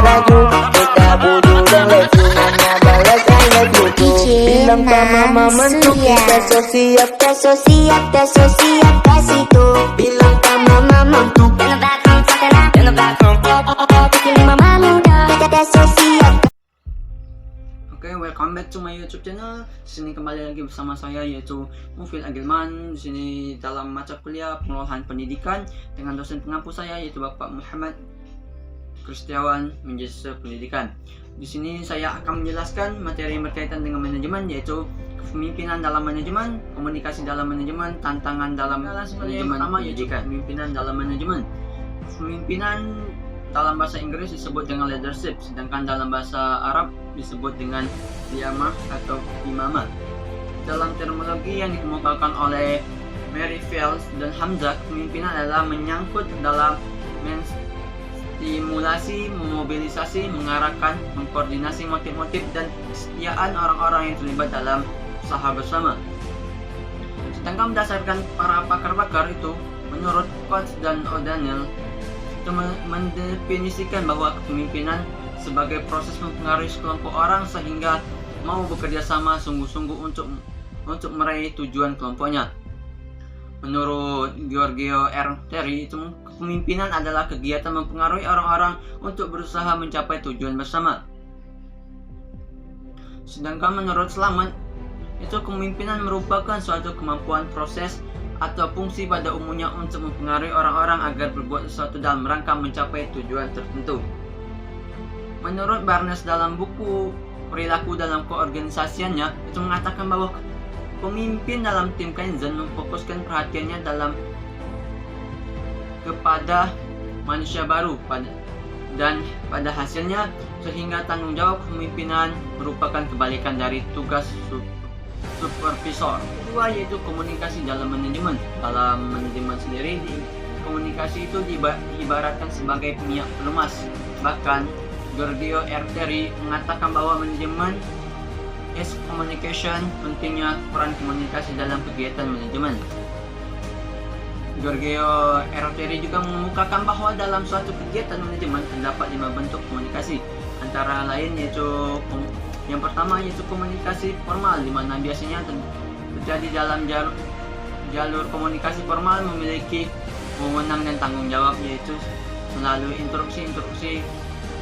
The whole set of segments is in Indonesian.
laju. Kita bodoh dan lesu, nanya balas I love you too. Bilang ke mama mentu kita so siap, kita so siap, kita so siap kasih tuh. Bilang ke mama mentu in the back room, in the back room. Bikin mama muda, kita so siap. Oke, welcome back to my YouTube channel. Di sini kembali lagi bersama saya yaitu Mufid Agilman. Di sini dalam mata kuliah pengolahan pendidikan dengan dosen pengampu saya yaitu Bapak Muhammad Kristiawan Menjasa Pendidikan. Di sini saya akan menjelaskan materi yang berkaitan dengan manajemen yaitu kepemimpinan dalam manajemen, komunikasi dalam manajemen, tantangan dalam manajemen pendidikan. Kepemimpinan dalam manajemen. Kepemimpinan dalam bahasa Inggris disebut dengan leadership, sedangkan dalam bahasa Arab disebut dengan qiyamah atau imamah. Dalam terminologi yang dikemukakan oleh Mary Fields dan Hamzah, kepemimpinan adalah menyangkut dalam menstimulasi, memobilisasi, mengarahkan, mengkoordinasi motif-motif dan kesetiaan orang-orang yang terlibat dalam usaha bersama. Sedangkan berdasarkan para pakar-pakar itu, menurut Coates dan O'Donnell, mendefinisikan bahwa kepemimpinan sebagai proses mempengaruhi sekelompok orang sehingga mau bekerja sama sungguh-sungguh untuk meraih tujuan kelompoknya. Menurut Giorgio R. Terry, kepemimpinan adalah kegiatan mempengaruhi orang-orang untuk berusaha mencapai tujuan bersama. Sedangkan menurut Slamet, kepemimpinan merupakan suatu kemampuan proses atau fungsi pada umumnya untuk mempengaruhi orang-orang agar berbuat sesuatu dalam rangka mencapai tujuan tertentu. Menurut Barnes dalam buku Perilaku dalam Keorganisasiannya, itu mengatakan bahwa pemimpin dalam tim Kaizen memfokuskan perhatiannya kepada manusia baru dan pada hasilnya, sehingga tanggung jawab kepemimpinan merupakan kebalikan dari tugas supervisor. Kedua yaitu komunikasi dalam manajemen. Dalam manajemen sendiri, komunikasi itu diibaratkan sebagai minyak pelumas. Bahkan Giorgio R. Terry mengatakan bahwa manajemen is communication, pentingnya peran komunikasi dalam kegiatan manajemen. Giorgio R. Terry juga mengemukakan bahwa dalam suatu kegiatan manajemen terdapat 5 bentuk komunikasi, antara lain yaitu yang pertama yaitu komunikasi formal, di mana biasanya terjadi dalam jalur komunikasi formal memiliki wewenang dan tanggung jawab, yaitu melalui instruksi,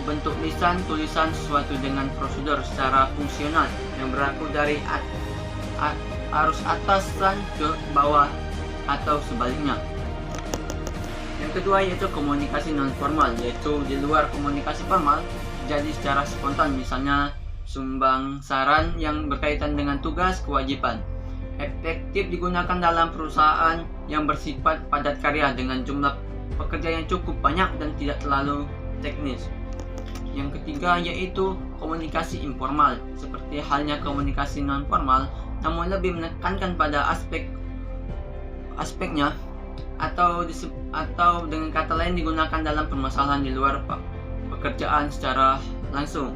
bentuk lisan, tulisan sesuatu dengan prosedur secara fungsional yang berlaku dari arus atasan ke bawah atau sebaliknya. Yang kedua yaitu komunikasi non formal, yaitu di luar komunikasi formal terjadi secara spontan, misalnya sumbang saran yang berkaitan dengan tugas kewajiban. Efektif digunakan dalam perusahaan yang bersifat padat karya dengan jumlah pekerja yang cukup banyak dan tidak terlalu teknis. Yang ketiga yaitu komunikasi informal, seperti halnya komunikasi non formal, namun lebih menekankan pada aspeknya atau dengan kata lain digunakan dalam permasalahan di luar pekerjaan secara langsung.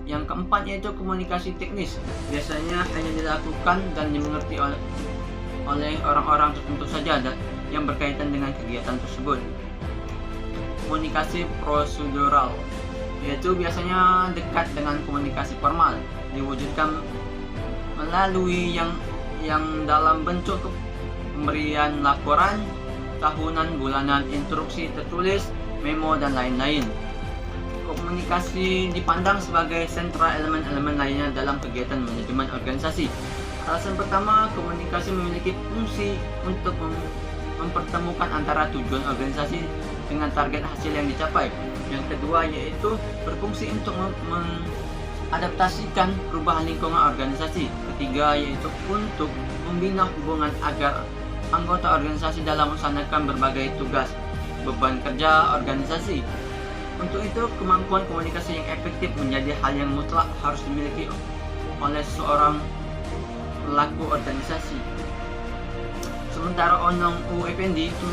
Yang keempat yaitu komunikasi teknis, biasanya hanya dilakukan dan dimengerti oleh orang-orang tertentu saja yang berkaitan dengan kegiatan tersebut. Komunikasi prosedural, yaitu biasanya dekat dengan komunikasi formal, diwujudkan melalui yang dalam bentuk pemberian laporan tahunan, bulanan, instruksi tertulis, memo dan lain-lain. Komunikasi dipandang sebagai sentra elemen-elemen lainnya dalam kegiatan manajemen organisasi. Alasan pertama, komunikasi memiliki fungsi untuk mempertemukan antara tujuan organisasi dengan target hasil yang dicapai. Yang kedua yaitu berfungsi untuk mengadaptasikan perubahan lingkungan organisasi. Ketiga yaitu untuk membina hubungan agar anggota organisasi dalam melaksanakan berbagai tugas beban kerja organisasi. Untuk itu, kemampuan komunikasi yang efektif menjadi hal yang mutlak harus dimiliki oleh seorang pelaku organisasi. Sementara Onong U. Effendi itu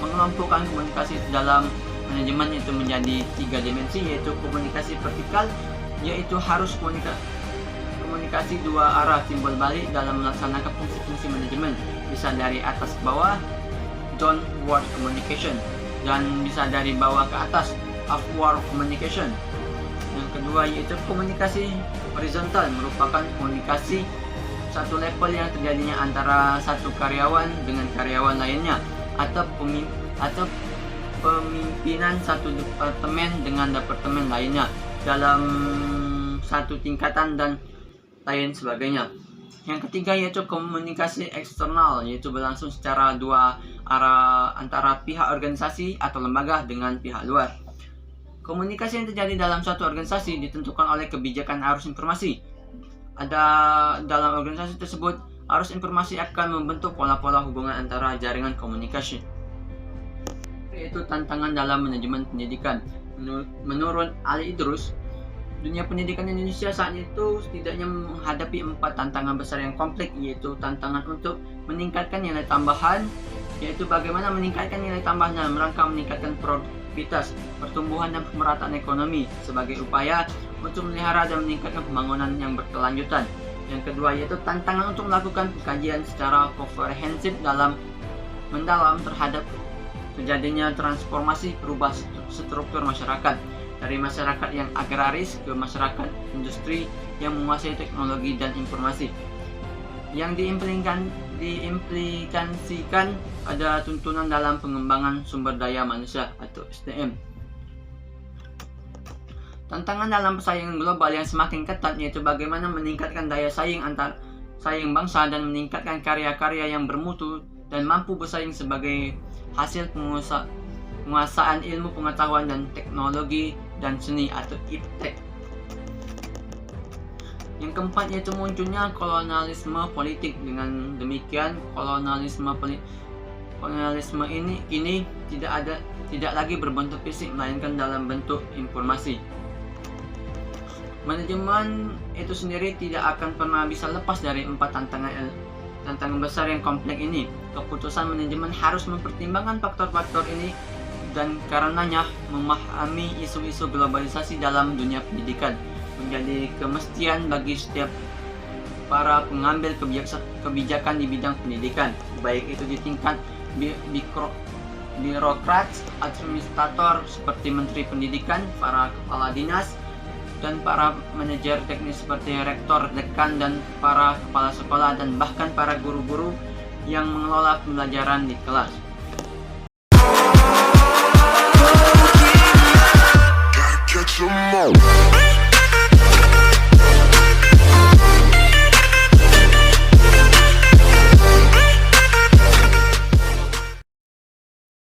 mengelompokkan komunikasi dalam manajemen itu menjadi 3 dimensi, yaitu komunikasi vertikal, yaitu harus komunikasi 2 arah timbal balik dalam melaksanakan fungsi-fungsi manajemen, bisa dari atas ke bawah, downward communication, dan bisa dari bawah ke atas, upward communication. Yang kedua yaitu komunikasi horizontal, merupakan komunikasi satu level yang terjadinya antara satu karyawan dengan karyawan lainnya, atau pemimpinan satu departemen dengan departemen lainnya dalam satu tingkatan dan lain sebagainya. Yang ketiga yaitu komunikasi eksternal, yaitu berlangsung secara dua arah antara pihak organisasi atau lembaga dengan pihak luar. Komunikasi yang terjadi dalam suatu organisasi ditentukan oleh kebijakan arus informasi. Dalam organisasi tersebut, arus informasi akan membentuk pola-pola hubungan antara jaringan komunikasi. Yaitu tantangan dalam manajemen pendidikan. Menurut Ali Idrus, dunia pendidikan Indonesia saat itu setidaknya menghadapi 4 tantangan besar yang kompleks, yaitu tantangan untuk meningkatkan nilai tambahan, yaitu bagaimana meningkatkan nilai tambahan dalam rangka meningkatkan produktivitas, pertumbuhan dan pemerataan ekonomi sebagai upaya untuk memelihara dan meningkatkan pembangunan yang berkelanjutan. Yang kedua yaitu tantangan untuk melakukan kajian secara komprehensif mendalam terhadap terjadinya transformasi perubah struktur masyarakat dari masyarakat yang agraris ke masyarakat industri yang menguasai teknologi dan informasi. Yang diimplikasikan ada tuntunan dalam pengembangan sumber daya manusia atau SDM. Tantangan dalam persaingan global yang semakin ketat yaitu bagaimana meningkatkan daya saing antar saing bangsa dan meningkatkan karya-karya yang bermutu dan mampu bersaing sebagai hasil penguasaan ilmu pengetahuan dan teknologi dan seni atau iptek. Yang keempat yaitu munculnya kolonialisme politik. Dengan demikian, kolonialisme ini tidak lagi berbentuk fisik melainkan dalam bentuk informasi. Manajemen itu sendiri tidak akan pernah bisa lepas dari 4 tantangan besar yang kompleks ini. Keputusan manajemen harus mempertimbangkan faktor-faktor ini dan karenanya memahami isu-isu globalisasi dalam dunia pendidikan menjadi kemestian bagi setiap para pengambil kebijakan di bidang pendidikan, baik itu di tingkat birokrat, administrator seperti menteri pendidikan, para kepala dinas, dan para manajer teknis seperti rektor, dekan, dan para kepala sekolah, dan bahkan para guru-guru yang mengelola pembelajaran di kelas.